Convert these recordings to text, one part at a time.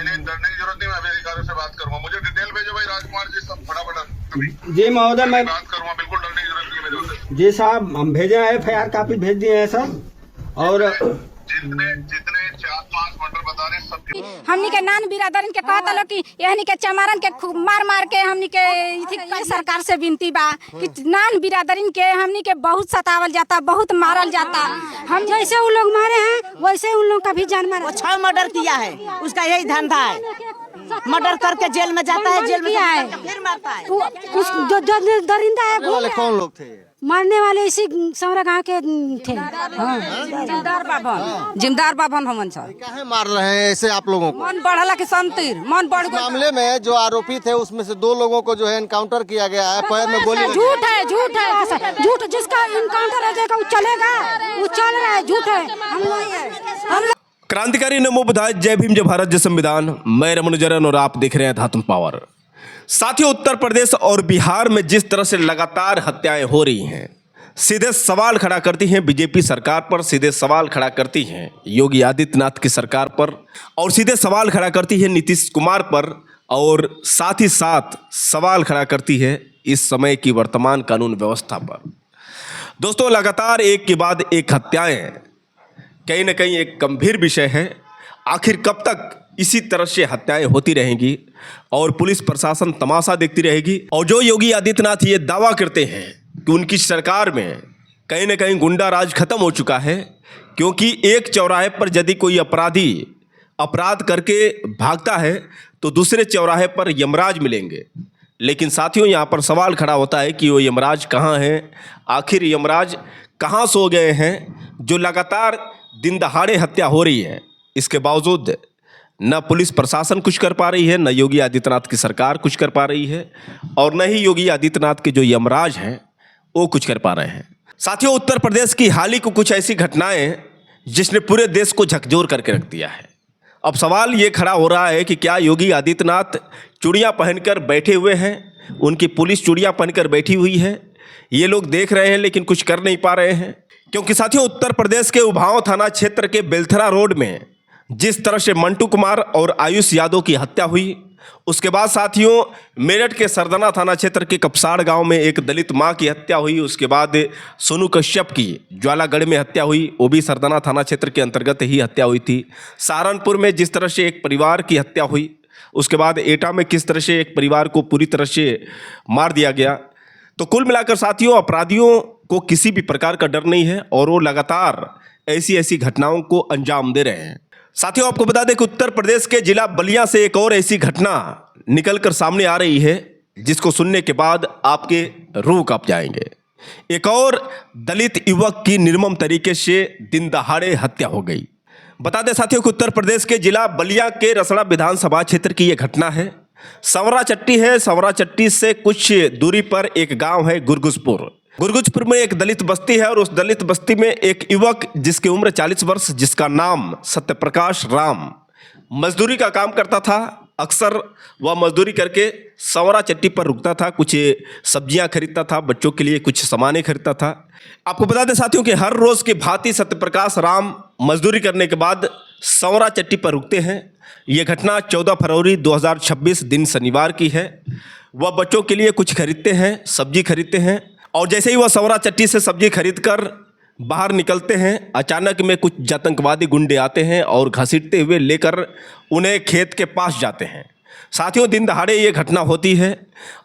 नहीं, डरने की जरूरत नहीं। मैं अभी अधिकारियों से बात करूंगा। मुझे डिटेल भेजो भाई राजकुमार जी, सब फटाफट। जी महोदय, मैं बात करूंगा, बिल्कुल डरने की जरूरत नहीं है मेरे उधर। जी साहब, हम भेजे हैं, FIR कापी भेज दिए हैं सर। और जितने 4-5 मर्डर बता रहे सबके हमनी के नान बिरादरन के कहता लो कि यहनी के चमारन के खूब मार मार के हमनी के ये सरकार से विनती बा कि नान बिरादरन के हमनी के बहुत सतावल जाता, बहुत मारल जाता। हम जैसे उन लोग मारे हैं वैसे उन लोग का भी जान मारा। वो 6 मर्डर किया है, उसका यही धंधा है। मर्डर करके जेल में जाता है, जेल में किया है। फिर मारता है। उस जो दरिंदा है वाले कौन लोग थे? मारने वाले इसी सौरा गाँव के थे। जिमदार बाबन हमन सर काहे मार रहे हैं ऐसे आप लोगों को? मन बढ़ला के संतीर मन बढ़ इस मामले में जो आरोपी थे उसमें से 2 लोगों को जो है एनकाउंटर किया गया है, पैर में गोली लगी। झूठ है, झूठ है, झूठ। जिसका इनकाउंटर हो जाएगा वो चलेगा, वो चल रहा है, झूठ है। हम क्रांतिकारी नमो बुधाय, जय भीम, जय भारत, जय संविधान। मैं रमन जरन और आप देख रहे हैं धातुम पावर। साथियों, उत्तर प्रदेश और बिहार में जिस तरह से लगातार हत्याएं हो रही हैं, सीधे सवाल खड़ा करती हैं बीजेपी सरकार पर, सीधे सवाल खड़ा करती हैं योगी आदित्यनाथ की सरकार पर, और सीधे सवाल खड़ा करती है नीतीश कुमार पर, और साथ ही साथ सवाल खड़ा करती है इस समय की वर्तमान कानून व्यवस्था पर। दोस्तों, लगातार एक के बाद एक हत्याएं कहीं ना कहीं एक गंभीर विषय है। आखिर कब तक इसी तरह से हत्याएं होती रहेंगी और पुलिस प्रशासन तमाशा देखती रहेगी? और जो योगी आदित्यनाथ ये दावा करते हैं कि उनकी सरकार में कहीं ना कहीं गुंडा राज खत्म हो चुका है, क्योंकि एक चौराहे पर यदि कोई अपराधी अपराध करके भागता है तो दूसरे चौराहे पर यमराज मिलेंगे। लेकिन साथियों, यहाँ पर सवाल खड़ा होता है कि वो यमराज कहाँ हैं? आखिर यमराज कहाँ सो गए हैं जो लगातार दिन दहाड़े हत्या हो रही है? इसके बावजूद न पुलिस प्रशासन कुछ कर पा रही है, न योगी आदित्यनाथ की सरकार कुछ कर पा रही है, और न ही योगी आदित्यनाथ के जो यमराज हैं वो कुछ कर पा रहे हैं। साथियों, उत्तर प्रदेश की हाल ही को कुछ ऐसी घटनाएं जिसने पूरे देश को झकझोर करके रख दिया है। अब सवाल ये खड़ा हो रहा है कि क्या योगी आदित्यनाथ चूड़ियाँ पहनकर बैठे हुए हैं? उनकी पुलिस चूड़ियाँ पहनकर बैठी हुई है, ये लोग देख रहे हैं लेकिन कुछ कर नहीं पा रहे हैं। क्योंकि साथियों, उत्तर प्रदेश के उभाव थाना क्षेत्र के बेलथरा रोड में जिस तरह से मंटू कुमार और आयुष यादव की हत्या हुई, उसके बाद साथियों मेरठ के सरदना थाना क्षेत्र के कपसाड़ गांव में एक दलित मां की हत्या हुई। उसके बाद सोनू कश्यप की ज्वालागढ़ में हत्या हुई, वो भी सरदना थाना क्षेत्र के अंतर्गत ही हत्या हुई थी। सहारनपुर में जिस तरह से एक परिवार की हत्या हुई, उसके बाद एटा में किस तरह से एक परिवार को पूरी तरह से मार दिया गया। तो कुल मिलाकर साथियों, अपराधियों को किसी भी प्रकार का डर नहीं है और वो लगातार ऐसी ऐसी घटनाओं को अंजाम दे रहे हैं। साथियों, आपको बता दें कि उत्तर प्रदेश के जिला बलिया से एक और ऐसी घटना निकलकर सामने आ रही है जिसको सुनने के बाद आपके रूह कांप जाएंगे। एक और दलित युवक की निर्मम तरीके से दिन दहाड़े हत्या हो गई। बता दें साथियों कि उत्तर प्रदेश के जिला बलिया के रसड़ा विधानसभा क्षेत्र की यह घटना है। संवरा चट्टी है। संवरा चट्टी से कुछ दूरी पर एक गांव है गुरगुजपुर। गुरगुजपुर में एक दलित बस्ती है और उस दलित बस्ती में एक युवक जिसकी उम्र 40 वर्ष, जिसका नाम सत्यप्रकाश राम, मजदूरी का काम करता था। अक्सर वह मजदूरी करके संवरा चट्टी पर रुकता था, कुछ सब्जियां खरीदता था, बच्चों के लिए कुछ सामानें खरीदता था। आपको बता दें साथियों कि हर रोज की भांति सत्यप्रकाश राम मजदूरी करने के बाद संवरा चट्टी पर रुकते हैं। ये घटना 14 फरवरी 2026 दिन शनिवार की है। वह बच्चों के लिए कुछ खरीदते हैं, सब्जी खरीदते हैं, और जैसे ही वह संवरा चट्टी से सब्जी खरीदकर बाहर निकलते हैं, अचानक में कुछ आतंकवादी गुंडे आते हैं और घसीटते हुए लेकर उन्हें खेत के पास जाते हैं। साथियों, दिन दहाड़े ये घटना होती है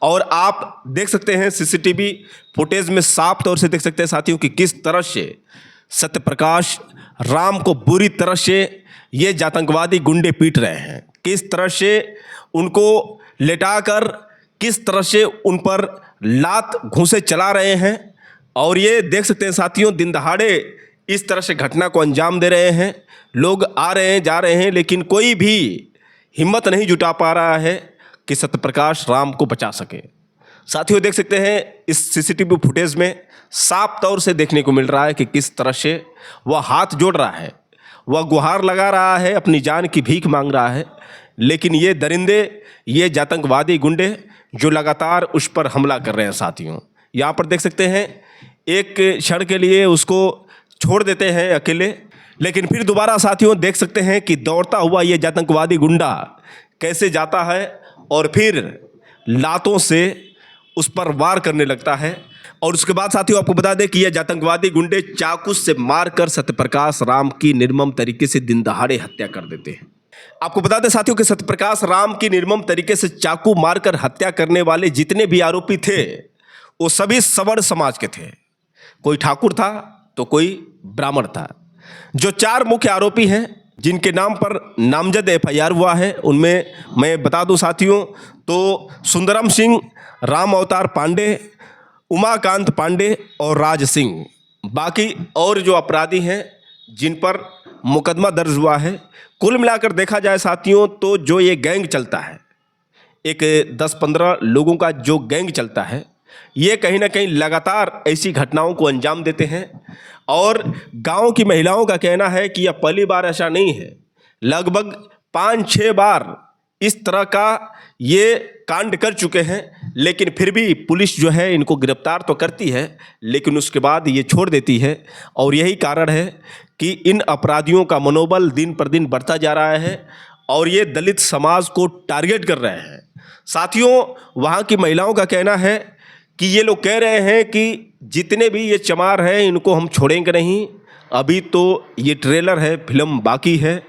और आप देख सकते हैं सीसीटीवी फुटेज में साफ तौर से देख सकते हैं साथियों कि किस तरह से सत्यप्रकाश राम को बुरी तरह से ये आतंकवादी गुंडे पीट रहे हैं, किस तरह से उनको लेटाकर किस तरह से उन पर लात घूंसे चला रहे हैं। और ये देख सकते हैं साथियों, दिन दहाड़े इस तरह से घटना को अंजाम दे रहे हैं। लोग आ रहे हैं, जा रहे हैं, लेकिन कोई भी हिम्मत नहीं जुटा पा रहा है कि सत्यप्रकाश राम को बचा सके। साथियों, देख सकते हैं इस सीसीटीवी फुटेज में साफ तौर से देखने को मिल रहा है कि किस तरह से वह हाथ जोड़ रहा है, वह गुहार लगा रहा है, अपनी जान की भीख मांग रहा है। लेकिन ये दरिंदे, ये आतंकवादी गुंडे जो लगातार उस पर हमला कर रहे हैं साथियों, यहाँ पर देख सकते हैं एक क्षण के लिए उसको छोड़ देते हैं अकेले, लेकिन फिर दोबारा साथियों देख सकते हैं कि दौड़ता हुआ ये आतंकवादी गुंडा कैसे जाता है और फिर लातों से उस पर वार करने लगता है। और उसके बाद साथियों आपको बता दें कि ये आतंकवादी गुंडे चाकू से मारकर सत्यप्रकाश राम की निर्मम तरीके से दिन दहाड़े हत्या कर देते हैं। आपको बता दें साथियों कि सत्यप्रकाश राम की निर्मम तरीके से चाकू मारकर हत्या करने वाले जितने भी आरोपी थे वो सभी सवर्ण समाज के थे। कोई ठाकुर था तो कोई ब्राह्मण था। जो 4 मुख्य आरोपी हैं जिनके नाम पर नामजद FIR हुआ है उनमें मैं बता दूं साथियों तो सुंदरम सिंह, राम अवतार पांडे, उमाकांत पांडे और राज सिंह। बाकी और जो अपराधी हैं जिन पर मुकदमा दर्ज हुआ है, कुल मिलाकर देखा जाए साथियों तो जो ये गैंग चलता है, एक 10-15 लोगों का जो गैंग चलता है, ये कहीं ना कहीं लगातार ऐसी घटनाओं को अंजाम देते हैं। और गांव की महिलाओं का कहना है कि यह पहली बार ऐसा नहीं है, लगभग 5-6 बार इस तरह का ये कांड कर चुके हैं। लेकिन फिर भी पुलिस जो है इनको गिरफ्तार तो करती है लेकिन उसके बाद ये छोड़ देती है। और यही कारण है कि इन अपराधियों का मनोबल दिन पर दिन बढ़ता जा रहा है और ये दलित समाज को टारगेट कर रहे हैं। साथियों वहाँ की महिलाओं का कहना है कि ये लोग कह रहे हैं कि जितने भी ये चमार हैं इनको हम छोड़ेंगे नहीं, अभी तो ये ट्रेलर है, फिल्म बाकी है।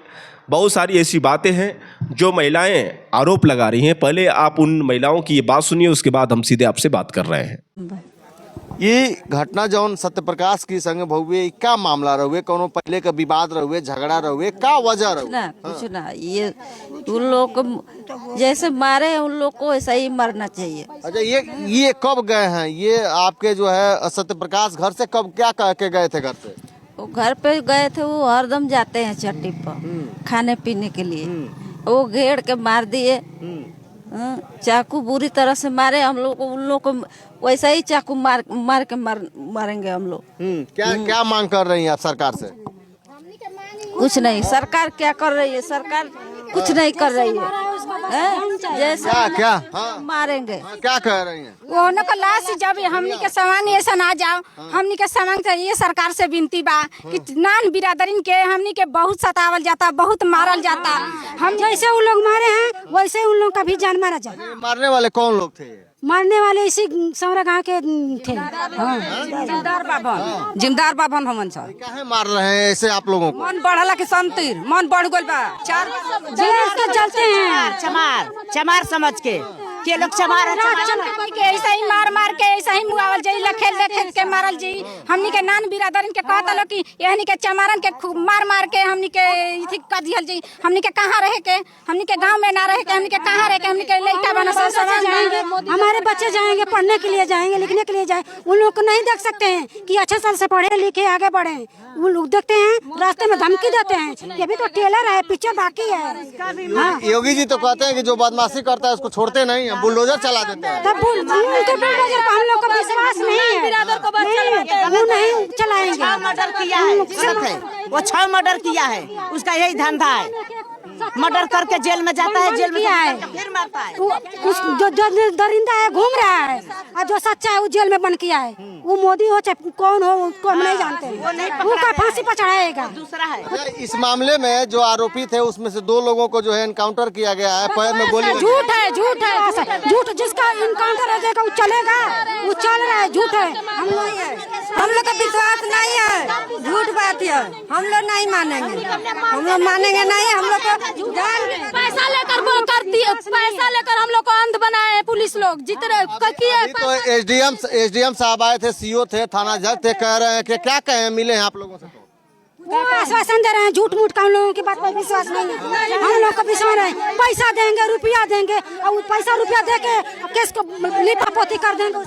बहुत सारी ऐसी बातें हैं जो महिलाएं आरोप लगा रही हैं। पहले आप उन महिलाओं की ये बात सुनिए, उसके बाद हम सीधे आपसे बात कर रहे हैं। ये घटना जौन सत्यप्रकाश की संग भहुए क्या मामला रहुए, कोनो पहले का विवाद रहुए, झगड़ा रहुए, क्या वजह रहुए? ना कुछ ना, ये उन लोग को जैसे मारे उन लोग को ऐसा ही मरना चाहिए। अच्छा ये कब गए हैं? ये आपके जो है सत्यप्रकाश घर से कब क्या कह के गए थे घर से? वो घर पे गए थे, वो हरदम जाते हैं चट्टी पर खाने पीने के लिए। वो घेर के मार दिए, चाकू बुरी तरह से मारे हम लोग को। उन लोग को वैसा ही चाकू मारेंगे हम लोग। क्या मांग कर रही हैं आप सरकार से? कुछ नहीं, सरकार क्या कर रही है? सरकार कुछ नहीं कर रही है। जैसे क्या मारेंगे। क्या कह रही हैं? वो न का लाश जब हमनी के सवांग ऐसा ना जाओ, हमनी के सवांग से ये सरकार से विनती बा कि नान बिरादरीन के हमनी के बहुत सतावल जाता, बहुत मारल जाता। हम जैसे उन लोग मारे हैं वैसे उन लोग का भी जान मारा जाए। मारने वाले कौन लोग थे? मारने वाले इसी सौरा गाँव के थे। जिमदार बाबन हमन सब काहे मार रहे हैं ऐसे आप लोगों को? मन बढ़ला के संतीर मन बढ़ गइल बा। 4 के चलते हैं चमार समझ के लोग चमार के ऐसा ही मार के ऐसा ही मुआवल जाई, लखेल के मारल जाई। हमनी के नान बिरादरन के कहता लो कि यहनी के चमारन के खूब मार के हमनी के इथि कर दिहल जाई। हमनी के कहां रहे के, हमनी के गांव में ना रहे के, हमनी के कहां रहे के, हमनी के लइका बना सब जाएंगे। हमारे बच्चे जाएंगे पढ़ने के लिए, जाएंगे लिखने के लिए जाए। उन लोग को नहीं देख सकते हैं कि अच्छे साल से पढ़े लिखे आगे बढ़े। वो लोग देखते हैं रास्ते में धमकी देते हैं। ये भी तो टेलर है, पिक्चर बाकी है। योगी जी तो कहते हैं कि जो बदमाशी करता है उसको छोड़ते नहीं है, बुलडोजर चला देते हैं। तब उनके बुलडोजर पर हम लोग का विश्वास नहीं है, वो नहीं चलाएंगे। मर्डर किया है, वो 6 मर्डर किया है, उसका यही धंधा है। मर्डर करके जेल में जाता है, जेल में है फिर मारता है। जो दरिंदा है घूम रहा है और जो सच्चा है वो जेल में बंद किया है। वो मोदी हो चाहे कौन हो उसको हम नहीं जानते हैं। वो का फांसी पर चढ़ाएगा। दूसरा है इस मामले में जो आरोपी थे उसमें से 2 लोगों को जो है एनकाउंटर किया गया है, पैर में गोली। झूठ है झूठ। जिसका इनकाउंटर हो जाएगा वो चलेगा, वो चल रहा है। झूठ है, हम लोग का विश्वास नहीं है, झूठ बात है। हम लोग नहीं मानेंगे, हम लोग मानेंगे नहीं। हम लोग पैसा लेकर वो करती है, पैसा लेकर हम लोग को अंध बनाए पुलिस लोग जितने तो एसडीएम साहब आए थे, सीओ थे, थाना जज थे, कह रहे हैं कि क्या कहें, मिले हैं आप लोगों से? वो आश्वासन दे रहे हैं। झूठ मूठ का हम लोगों की बात पर विश्वास नहीं है। हम लोग का विश्वास है, पैसा देंगे, रुपया देंगे और पैसा रुपया दे के केस को लिपापोती कर देंगे।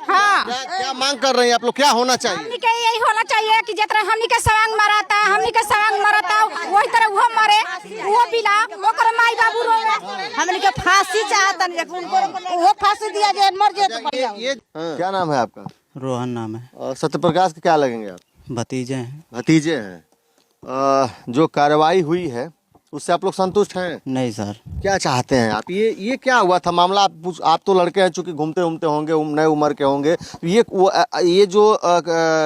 हाँ, क्या मांग कर रही हैं आप लोग? क्या होना चाहिए? हमनी के यही होना चाहिए कि जितना हमनी के सवांग मराता, हमनी के सवांग मराता वही तरह वो मरे, वो पिला, ओकर माई बाबू रोवे। हमने के फांसी चाहता नहीं, उनको वो फांसी दिया जाए, मर जाए। ये क्या नाम है आपका? रोहन नाम है। और सत्यप्रकाश के क्या लगेंगे आप? भतीजे हैं। भतीजे हैं। जो कार्रवाई हुई है उससे आप लोग संतुष्ट हैं? नहीं सर। क्या चाहते हैं आप? ये क्या हुआ था मामला? आप तो लड़के हैं, चूंकि घूमते घूमते होंगे, नए उम्र के होंगे, तो ये जो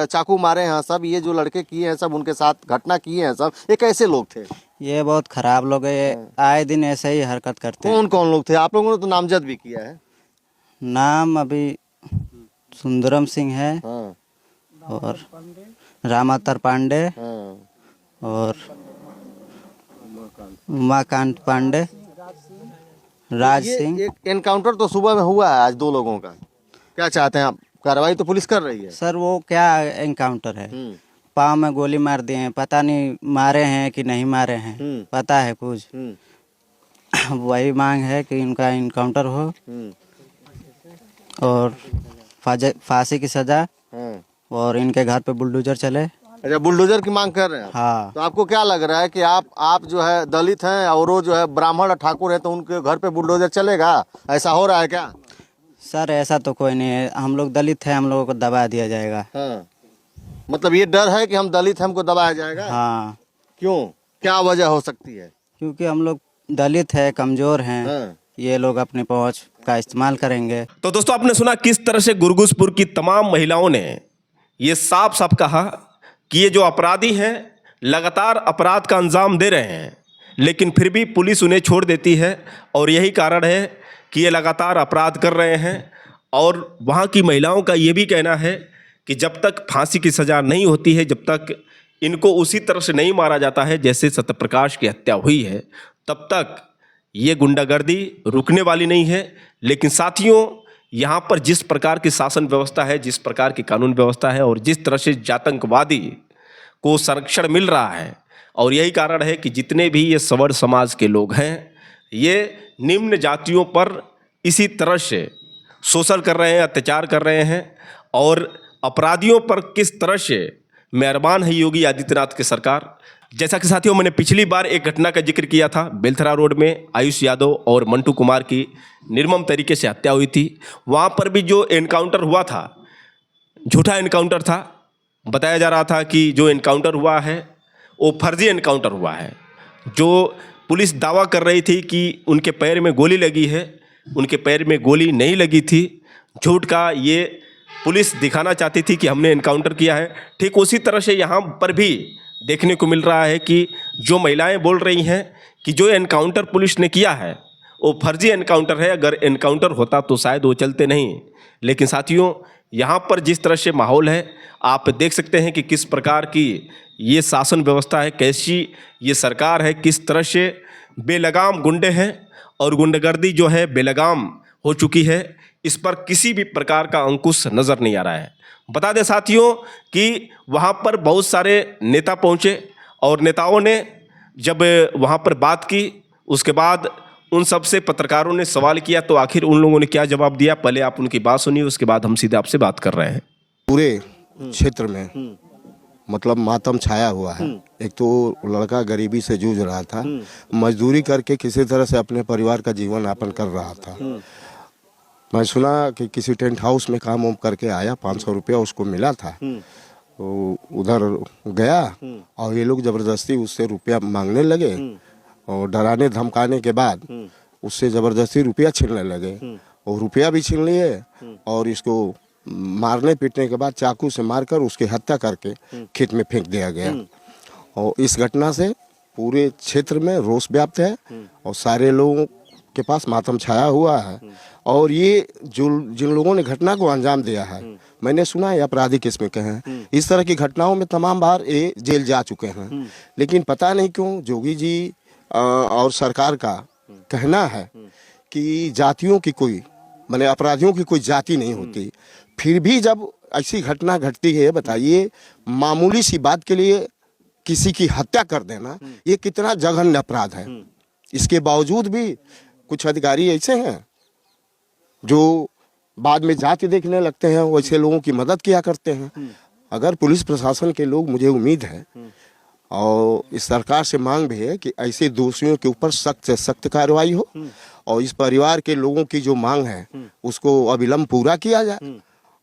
चाकू मारे हैं सब, ये जो लड़के किए हैं सब, उनके साथ घटना किए हैं सब, ये कैसे लोग थे? ये बहुत खराब लोग है, ये आए दिन ऐसे ही हरकत करते हैं। कौन कौन लोग थे? आप लोगों ने तो नामजद भी किया है। नाम अभी सुंदरम सिंह है, हाँ, और रामातर पांडे, हाँ, और उमाकांत पांडे, राज सिंह। एक एनकाउंटर तो सुबह में हुआ है आज 2 लोगों का। क्या चाहते हैं आप? कार्रवाई तो पुलिस कर रही है। सर वो क्या एनकाउंटर है? हम्म, पाँव में गोली मार दिए हैं, पता नहीं मारे हैं कि नहीं मारे हैं, पता है कुछ? वही मांग है कि इनका एनकाउंटर हो और फांसी की सजा, और इनके घर पे बुलडोजर चले। अच्छा, बुलडोजर की मांग कर रहे हैं? हाँ। तो आपको क्या लग रहा है कि आप जो है दलित हैं और वो जो है ब्राह्मण और ठाकुर है, तो उनके घर पे बुलडोजर चलेगा? ऐसा हो रहा है क्या? सर ऐसा तो कोई नहीं है, हम लोग दलित हैं, हम लोगों को दबा दिया जाएगा। हाँ, मतलब ये डर है कि हम दलित हैं, हमको दबाया जाएगा? हाँ। क्यों? क्या वजह हो सकती है? क्योंकि हम लोग दलित है, कमजोर हैं। हाँ। ये लोग अपनी पहुंच का इस्तेमाल करेंगे। तो दोस्तों, आपने सुना किस तरह से गुरगुसपुर की तमाम महिलाओं ने ये साफ साफ कहा कि ये जो अपराधी हैं लगातार अपराध का अंजाम दे रहे हैं, लेकिन फिर भी पुलिस उन्हें छोड़ देती है, और यही कारण है कि ये लगातार अपराध कर रहे हैं। और वहाँ की महिलाओं का ये भी कहना है कि जब तक फांसी की सज़ा नहीं होती है, जब तक इनको उसी तरह से नहीं मारा जाता है जैसे सत्यप्रकाश की हत्या हुई है, तब तक ये गुंडागर्दी रुकने वाली नहीं है। लेकिन साथियों, यहाँ पर जिस प्रकार की शासन व्यवस्था है, जिस प्रकार की कानून व्यवस्था है, और जिस तरह से जातंकवादी को संरक्षण मिल रहा है, और यही कारण है कि जितने भी ये सवर्ण समाज के लोग हैं, ये निम्न जातियों पर इसी तरह से शोषण कर रहे हैं, अत्याचार कर रहे हैं, और अपराधियों पर किस तरह से मेहरबान है योगी आदित्यनाथ की सरकार। जैसा कि साथियों, मैंने पिछली बार एक घटना का जिक्र किया था, बेलथरा रोड में आयुष यादव और मंटू कुमार की निर्मम तरीके से हत्या हुई थी। वहाँ पर भी जो एनकाउंटर हुआ था, झूठा एनकाउंटर था। बताया जा रहा था कि जो एनकाउंटर हुआ है वो फर्जी एनकाउंटर हुआ है। जो पुलिस दावा कर रही थी कि उनके पैर में गोली लगी है, उनके पैर में गोली नहीं लगी थी। झूठ का ये पुलिस दिखाना चाहती थी कि हमने एनकाउंटर किया है। ठीक उसी तरह से यहाँ पर भी देखने को मिल रहा है कि जो महिलाएं बोल रही हैं कि जो एनकाउंटर पुलिस ने किया है वो फर्जी एनकाउंटर है। अगर एनकाउंटर होता तो शायद वो चलते नहीं। लेकिन साथियों, यहाँ पर जिस तरह से माहौल है, आप देख सकते हैं कि किस प्रकार की ये शासन व्यवस्था है, कैसी ये सरकार है, किस तरह से बेलगाम गुंडे हैं, और गुंडागर्दी जो है बेलगाम हो चुकी है। इस पर किसी भी प्रकार का अंकुश नज़र नहीं आ रहा है। बता दें साथियों कि वहाँ पर बहुत सारे नेता पहुँचे, और नेताओं ने जब वहाँ पर बात की, उसके बाद उन सब से पत्रकारों ने सवाल किया, तो आखिर उन लोगों ने क्या जवाब दिया, पहले आप उनकी बात सुनिए, उसके बाद हम सीधे आपसे बात कर रहे हैं। पूरे क्षेत्र में मतलब मातम छाया हुआ है। एक तो लड़का गरीबी से जूझ रहा था, मजदूरी करके किसी तरह से अपने परिवार का जीवन यापन कर रहा था। मैं सुना कि किसी टेंट हाउस में काम वाम करके आया, 500 रुपया उसको मिला था, तो उधर गया और ये लोग ज़बरदस्ती उससे रुपया मांगने लगे, और डराने धमकाने के बाद उससे ज़बरदस्ती रुपया छीनने लगे, और रुपया भी छीन लिए, और इसको मारने पीटने के बाद चाकू से मारकर उसकी हत्या करके खेत में फेंक दिया गया। और इस घटना से पूरे क्षेत्र में रोष व्याप्त है, और सारे लोगों के पास मातम छाया हुआ है। और ये जो जिन लोगों ने घटना को अंजाम दिया है, मैंने सुना है अपराधी किस्म के हैं। इस तरह की घटनाओं में तमाम बार ये जेल जा चुके हैं, लेकिन पता नहीं क्यों जोगी जी और सरकार का कहना है कि जातियों की कोई माने अपराधियों की कोई जाति नहीं होती। फिर भी जब ऐसी घटना घटती है, बताइए, मामूली सी बात के लिए किसी की हत्या कर देना, ये कितना जघन्य अपराध है। इसके बावजूद भी कुछ अधिकारी ऐसे हैं जो बाद में जाति देखने लगते हैं, वैसे लोगों की मदद किया करते हैं। अगर पुलिस प्रशासन के लोग, मुझे उम्मीद है और इस सरकार से मांग भी है कि ऐसे दोषियों के ऊपर सख्त से सख्त कार्रवाई हो, और इस परिवार के लोगों की जो मांग है उसको अविलंब पूरा किया जाए,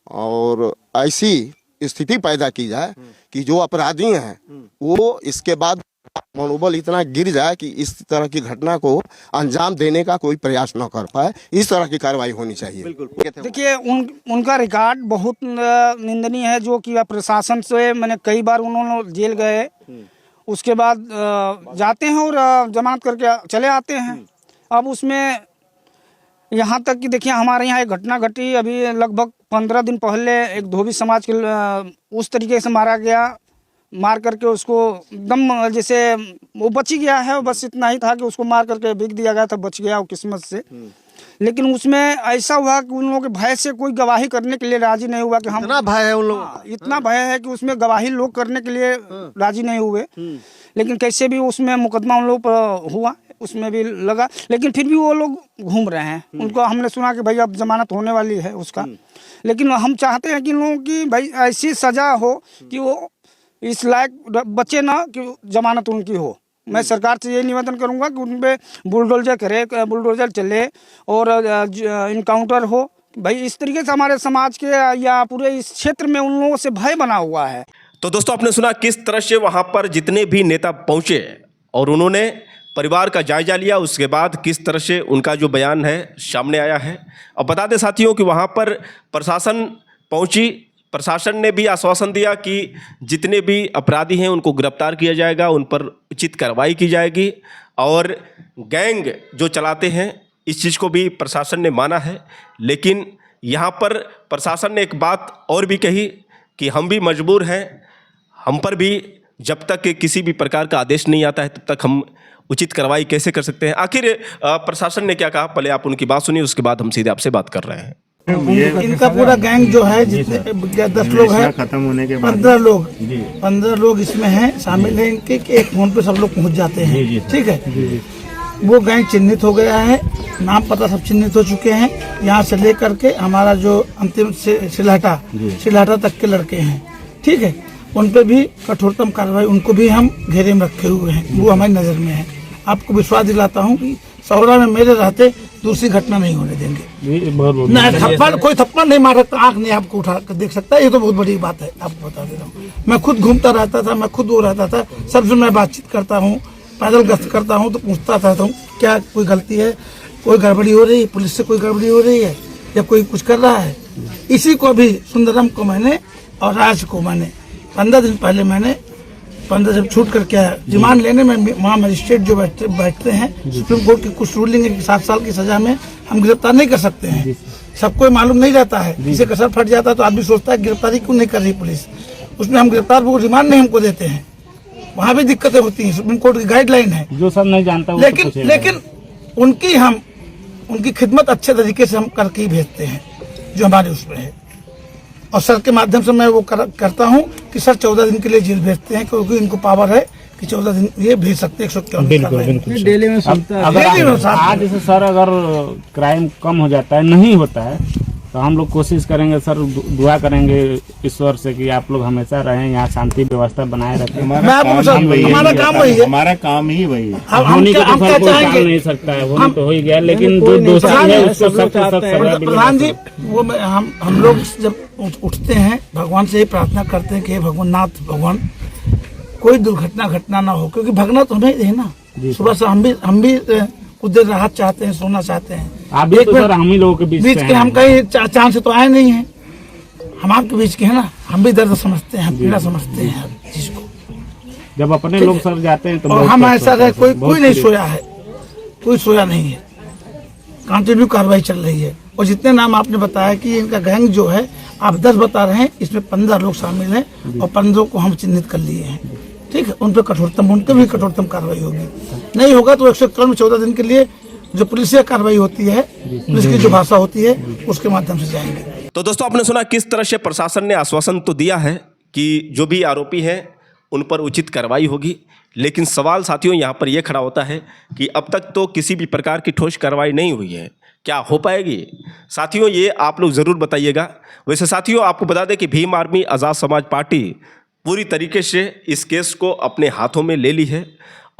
और ऐसी स्थिति पैदा की जाए कि जो अपराधी हैं वो इसके बाद मनोबल इतना गिर जाए कि इस तरह की घटना को अंजाम देने का कोई प्रयास न कर पाए, इस तरह की कार्रवाई होनी चाहिए। बिल्कुल। देखिए उनका रिकॉर्ड बहुत निंदनीय है, जो कि प्रशासन से मैंने कई बार उन्होंने जेल गए, उसके बाद जाते हैं और जमानत करके चले आते हैं। अब उसमें यहाँ तक कि देखिए हमारे यहाँ एक घटना घटी अभी लगभग 15 दिन पहले, एक धोबी समाज के उस तरीके से मारा गया, मार करके उसको एकदम जैसे वो बच ही गया है, बस इतना ही था कि उसको मार करके बिक दिया गया था, बच गया वो किस्मत से। लेकिन उसमें ऐसा हुआ कि उन लोगों के भय से कोई गवाही करने के लिए राजी नहीं हुआ कि हम, इतना भय है उन लोगों को? इतना भय है कि उसमें गवाही लोग करने के लिए राजी नहीं हुए। लेकिन कैसे भी उसमें मुकदमा उन लोग पर हुआ, उसमें भी लगा, लेकिन फिर भी वो लोग घूम रहे हैं। उनको हमने सुना कि भाई अब जमानत होने वाली है उसका, लेकिन हम चाहते हैं कि इन लोगों की भाई ऐसी सजा हो कि वो इस लायक बचे ना कि जमानत उनकी हो। मैं सरकार से ये निवेदन करूंगा कि उन पे बुलडोजर करे, बुलडोजर चले और इनकाउंटर हो। भाई इस तरीके से हमारे समाज के या पूरे इस क्षेत्र में उन लोगों से भय बना हुआ है। तो दोस्तों आपने सुना किस तरह से वहां पर जितने भी नेता पहुंचे और उन्होंने परिवार का जायजा लिया, उसके बाद किस तरह से उनका जो बयान है सामने आया है। अब बता दें साथियों कि वहां पर प्रशासन पहुंची, प्रशासन ने भी आश्वासन दिया कि जितने भी अपराधी हैं उनको गिरफ्तार किया जाएगा, उन पर उचित कार्रवाई की जाएगी, और गैंग जो चलाते हैं इस चीज़ को भी प्रशासन ने माना है। लेकिन यहाँ पर प्रशासन ने एक बात और भी कही कि हम भी मजबूर हैं, हम पर भी जब तक किसी भी प्रकार का आदेश नहीं आता है तब तक हम उचित कार्रवाई कैसे कर सकते हैं। आखिर प्रशासन ने क्या कहा, पहले आप उनकी बात सुनिए, उसके बाद हम सीधे आपसे बात कर रहे हैं। इनका पूरा गैंग जो है, जितने 10 लोग हैं, खत्म होने के बाद 15 लोग इसमें हैं, शामिल हैं इनके, कि एक फोन पे सब लोग पहुंच जाते हैं। ठीक है, वो गैंग चिन्हित हो गया है, नाम पता सब चिन्हित हो चुके हैं। यहाँ से लेकर के हमारा जो अंतिम सिलहटा तक के लड़के हैं, ठीक है, उन पे भी कठोरतम कार्रवाई, उनको भी हम घेरे में रखे हुए हैं, वो हमारी नजर में है। आपको विश्वास दिलाता हूँ कि सौरा में मेरे रहते दूसरी घटना नहीं होने देंगे। कोई थप्पड़ नहीं मार सकता, आंख नहीं आपको उठा कर देख सकता, ये तो बहुत बड़ी बात है, आपको बता दे रहा हूँ। मैं खुद घूमता रहता था, मैं खुद वो रहता था, सबसे मैं बातचीत करता हूँ, पैदल गश्त करता हूँ, तो पूछता था क्या कोई गलती है, कोई गड़बड़ी हो रही है, पुलिस से कोई गड़बड़ी हो रही है या कोई कुछ कर रहा है। इसी को भी सुंदरम को मैंने और राज को मैंने 15 दिन पहले मैंने 15 जब छूट करके आया, रिमांड लेने में वहाँ मजिस्ट्रेट जो बैठते हैं, सुप्रीम कोर्ट की कुछ रूलिंग है कि 7 साल की सजा में हम गिरफ्तार नहीं कर सकते हैं। सबको मालूम नहीं रहता है, किसी का सर फट जाता है तो आदमी सोचता है गिरफ्तारी क्यों नहीं कर रही पुलिस, उसमें हम गिरफ्तार को रिमांड नहीं हमको देते हैं। वहाँ भी दिक्कतें होती हैं, सुप्रीम कोर्ट की गाइडलाइन है, जो सब नहीं जानता। लेकिन उनकी खिदमत अच्छे तरीके से हम करके ही भेजते हैं जो हमारे उसमें है। और सर के माध्यम से मैं वो करता हूँ कि सर 14 दिन के लिए जेल भेजते हैं, क्योंकि इनको पावर है कि 14 दिन ये भेज सकते हैं। 151 डेली में सुनता है। आज जैसे सर अगर क्राइम कम हो जाता है, नहीं होता है, तो हम लोग कोशिश करेंगे सर, दुआ करेंगे ईश्वर से कि आप लोग हमेशा रहें, यहाँ शांति व्यवस्था बनाए रखें। हमारा काम वही है, हमारा काम ही वही है। हम क्या चाहेंगे, नहीं सकता है, वो तो हो ही गया, लेकिन जो दोषी है उसको प्रधान जी, वो हम लोग जब उठते हैं भगवान से ही प्रार्थना करते हैं कि भगवान कोई दुर्घटना घटना ना हो, क्योंकि भगना तो हमें है ना। सुबह से हम भी कुछ देर राहत चाहते हैं, सोना चाहते हैं। आप भी तो सर हम ही लोगों के बीच के, हम कहीं चांद से तो आए नहीं हैं, हम आपके बीच के हैं ना, हम भी दर्द समझते हैं, हम पीड़ा समझते हैं हर चीज को। जब अपने लोग सर जाते हैं तो और हम ऐसा है, कोई नहीं सोया है, कोई सोया नहीं है, कंटिन्यू कार्रवाई चल रही है। और जितने नाम आपने बताया कि इनका गैंग जो है, आप 10 बता रहे हैं, इसमें 15 लोग शामिल हैं और 15 को हम चिन्हित कर लिए हैं। ठीक है, उन पर उनके भी कठोरतम कार्रवाई होगी। नहीं होगा तो 151 में 14 दिन के लिए जो पुलिसिया कार्रवाई होती है, पुलिस की जो भाषा होती है, उसके माध्यम से जाएंगे। तो दोस्तों आपने सुना किस तरह से प्रशासन ने आश्वासन तो दिया है कि जो भी आरोपी हैं उन पर उचित कार्रवाई होगी, लेकिन सवाल साथियों यहाँ पर यह खड़ा होता है कि अब तक तो किसी भी प्रकार की ठोस कार्रवाई नहीं हुई है, क्या हो पाएगी? साथियों ये आप लोग ज़रूर बताइएगा। वैसे साथियों आपको बता दें कि भीम आर्मी आज़ाद समाज पार्टी पूरी तरीके से इस केस को अपने हाथों में ले ली है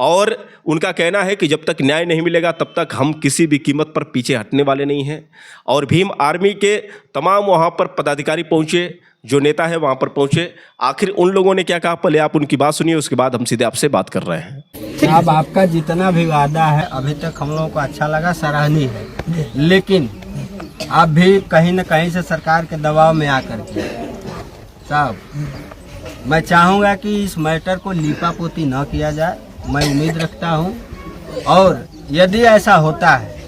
और उनका कहना है कि जब तक न्याय नहीं मिलेगा तब तक हम किसी भी कीमत पर पीछे हटने वाले नहीं हैं। और भीम आर्मी के तमाम वहाँ पर पदाधिकारी पहुँचे, जो नेता है वहाँ पर पहुँचे। आखिर उन लोगों ने क्या कहा, पहले आप उनकी बात सुनिए, उसके बाद हम सीधे आपसे बात कर रहे हैं। अब आपका जितना भी वादा है अभी तक हम लोगों को अच्छा लगा, सराहनीय है, लेकिन आप भी कहीं न कहीं से सरकार के दबाव में आकर के साहब, मैं चाहूँगा कि इस मैटर को लीपापोती न किया जाए। मैं उम्मीद रखता हूँ, और यदि ऐसा होता है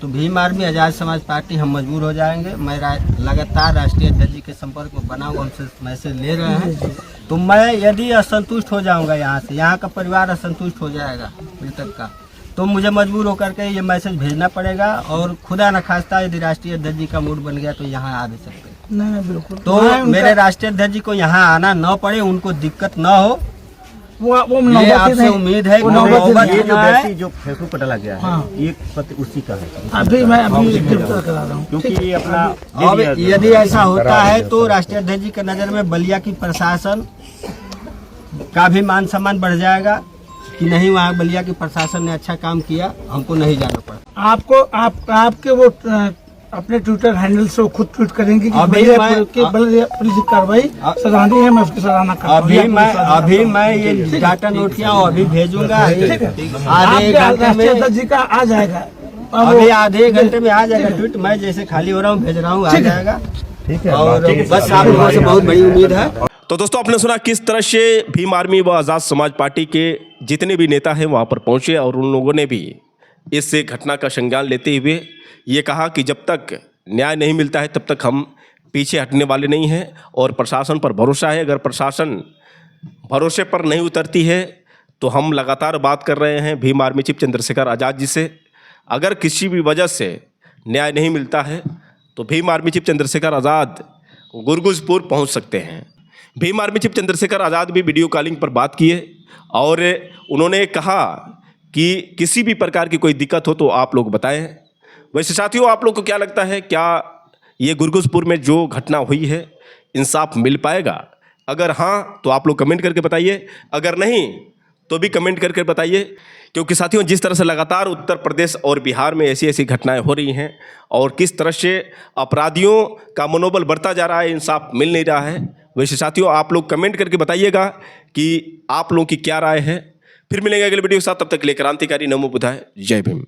तो भीम आर्मी आज़ाद समाज पार्टी हम मजबूर हो जाएंगे। मैं लगातार राष्ट्रीय अध्यक्ष जी के संपर्क में बना हुआ, हमसे मैसेज ले रहे हैं। तो मैं यदि असंतुष्ट हो जाऊंगा यहाँ से, यहाँ का परिवार असंतुष्ट हो जाएगा मृतक का, तो मुझे मजबूर होकर के ये मैसेज भेजना पड़ेगा। और खुदा न खास्ता यदि राष्ट्रीय अध्यक्ष जी का मूड बन गया तो यहाँ आ भी सकते हैं। नहीं बिल्कुल, तो मेरे राष्ट्रीय अध्यक्ष जी को यहाँ आना न पड़े, उनको दिक्कत न हो, वो ये आपसे उम्मीद है। ये जो व्यक्ति जो फेसबुक पर डाला गया है, हाँ। ये पत्र उसी का है। अभी मैं गिरफ्तार करा रहा हूँ, क्योंकि ये अपना अब यदि ऐसा होता है तो राष्ट्रीय अध्यक्ष जी के नज़र में बलिया की प्रशासन का भी मान सम्मान बढ़ जाएगा कि नहीं, वहाँ बलिया की प्रशासन ने अच्छा काम किया, हमको नहीं जाना पड़ा। आपको आपके वो अपने ट्विटर हैंडल से वो खुद ट्वीट करेंगे कि बलिया पुलिस की कार्रवाई सराहनीय है, मैं उसकी सराहना करता हूं। अभी मैं ये डाटा नोट किया और अभी भेजूंगा। आधे घंटे में जी का आ जाएगा, अभी आधे घंटे में आ जाएगा ट्वीट। मैं जैसे खाली हो रहा हूँ भेज रहा हूँ, आ जाएगा। ठीक है, और बस आप लोगों से बहुत बड़ी उम्मीद है। तो दोस्तों, आपने सुना किस तरह से भीम आर्मी व आज़ाद समाज पार्टी के जितने भी नेता हैं वहाँ पर पहुँचे, और उन लोगों ने भी इस घटना का संज्ञान लेते हुए ये कहा कि जब तक न्याय नहीं मिलता है तब तक हम पीछे हटने वाले नहीं हैं, और प्रशासन पर भरोसा है। अगर प्रशासन भरोसे पर नहीं उतरती है तो हम लगातार बात कर रहे हैं भीम आर्मी चीफ चंद्रशेखर आज़ाद जी से। अगर किसी भी वजह से न्याय नहीं मिलता है तो भीम आर्मी चीफ चंद्रशेखर आज़ाद गुरगुजपुर पहुंच सकते हैं। भीम आर्मी चीफ चंद्रशेखर आज़ाद भी वीडियो कॉलिंग पर बात किए, और उन्होंने कहा कि किसी भी प्रकार की कोई दिक्कत हो तो आप लोग बताएं। वैसे साथियों, आप लोग को क्या लगता है, क्या ये गुरगुजपुर में जो घटना हुई है इंसाफ मिल पाएगा? अगर हाँ तो आप लोग कमेंट करके बताइए, अगर नहीं तो भी कमेंट करके बताइए। क्योंकि साथियों, जिस तरह से लगातार उत्तर प्रदेश और बिहार में ऐसी ऐसी घटनाएं हो रही हैं, और किस तरह से अपराधियों का मनोबल बढ़ता जा रहा है, इंसाफ मिल नहीं रहा है। वैसे साथियों, आप लोग कमेंट करके बताइएगा कि आप लोगों की क्या राय है। फिर मिलेंगे अगले वीडियो के साथ, तब तक के लिए क्रांतिकारी नमो बुधाय, जय भीम।